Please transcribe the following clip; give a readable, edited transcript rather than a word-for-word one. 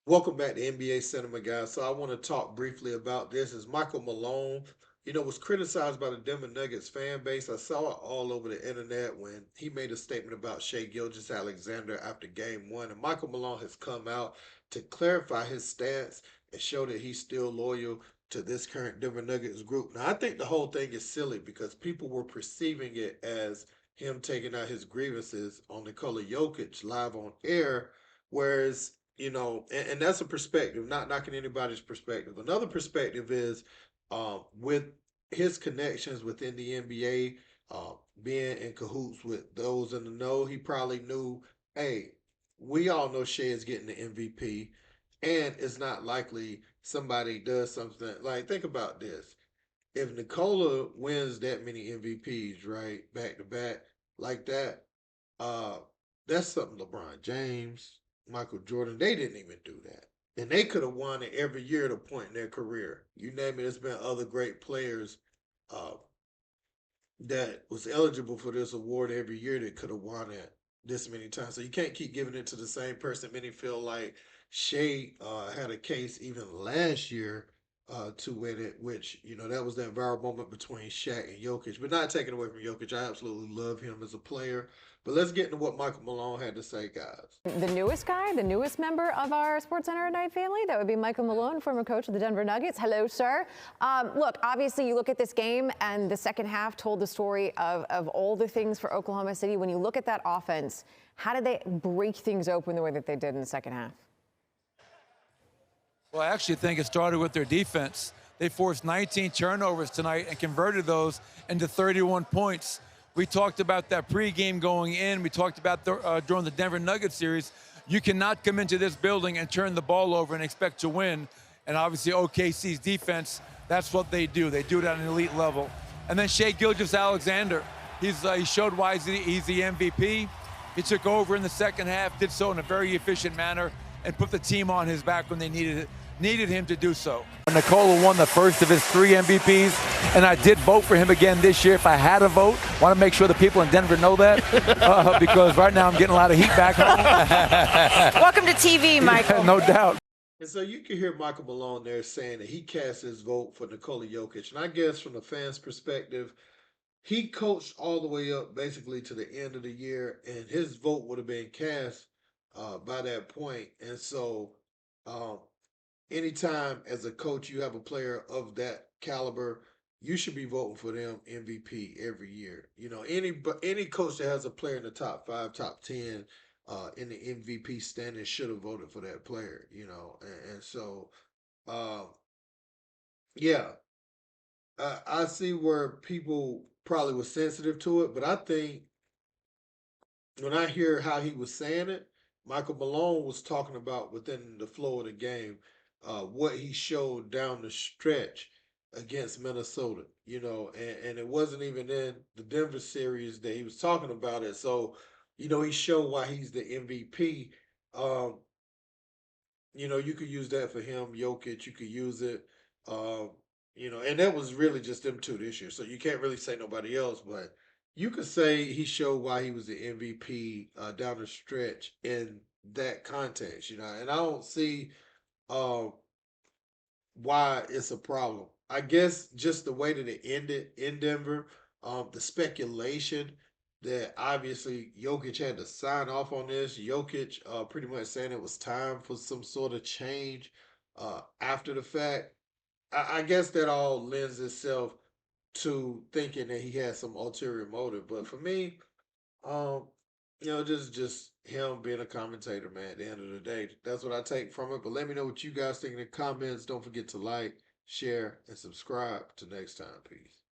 Welcome back to NBA Cinema, guys. So I want to talk briefly about this. Is Michael Malone, was criticized by the Denver Nuggets fan base. I saw it all over the internet when he made a statement about Shai Gilgeous-Alexander after Game One, and Michael Malone has come out to clarify his stance and show that he's still loyal to this current Denver Nuggets group. Now, I think the whole thing is silly because people were perceiving it as him taking out his grievances on Nikola Jokic live on air, whereas and that's a perspective, not knocking anybody's perspective. Another perspective is with his connections within the NBA, being in cahoots with those in the know, he probably knew, hey, we all know Shea is getting the MVP, and it's not likely somebody does something. Like, think about this. If Nikola wins that many MVPs, right, back to back, like that, uh, that's something LeBron James, Michael Jordan, they didn't even do that. And they could have won it every year at a point in their career. You name it, there's been other great players uh, that was eligible for this award every year that could have won it this many times. So you can't keep giving it to the same person. Many feel like Shea had a case even last year to win it, which, that was that viral moment between Shaq and Jokic. But not taking away from Jokic, I absolutely love him as a player. But let's get into what Michael Malone had to say, guys. The newest guy, the newest member of our SportsCenter at Night family, that would be Michael Malone, former coach of the Denver Nuggets. Hello, sir. Look, obviously, you look at this game, and the second half told the story of all the things for Oklahoma City. When you look at that offense, how did they break things open the way that they did in the second half? Well, I actually think it started with their defense. They forced 19 turnovers tonight and converted those into 31 points. We talked about that pregame going in. We talked about during the Denver Nuggets series. You cannot come into this building and turn the ball over and expect to win. And obviously OKC's defense, that's what they do. They do it at an elite level. And then Shai Gilgeous-Alexander, he showed why he's the MVP. He took over in the second half, did so in a very efficient manner, and put the team on his back when they needed him to do so. Nikola won the first of his 3 MVPs, and I did vote for him again this year if I had a vote. Want to make sure the people in Denver know that, because right now I'm getting a lot of heat back home. Welcome to TV, Michael. No doubt. And so you can hear Michael Malone there saying that he cast his vote for Nikola Jokic. And I guess from the fans' perspective, he coached all the way up basically to the end of the year, and his vote would have been cast by that point. And so, um, anytime as a coach you have a player of that caliber, you should be voting for them MVP every year. Any coach that has a player in the top 5, top 10 in the MVP standing should have voted for that player. And so, um, yeah, I see where people probably were sensitive to it, but I think when I hear how he was saying it, Michael Malone was talking about within the flow of the game, what he showed down the stretch against Minnesota, and it wasn't even in the Denver series that he was talking about it. So, he showed why he's the MVP. Um, you could use that for him, Jokic. You could use it, um, and that was really just them two this year. So you can't really say nobody else, but you could say he showed why he was the MVP down the stretch in that context. And I don't see uh, why it's a problem. I guess just the way that it ended in Denver, the speculation that obviously Jokic had to sign off on this. Jokic pretty much saying it was time for some sort of change after the fact. I guess that all lends itself to thinking that he had some ulterior motive. But for me, um, just him being a commentator, man, at the end of the day. That's what I take from it. But let me know what you guys think in the comments. Don't forget to like, share, and subscribe. Till next time. Peace.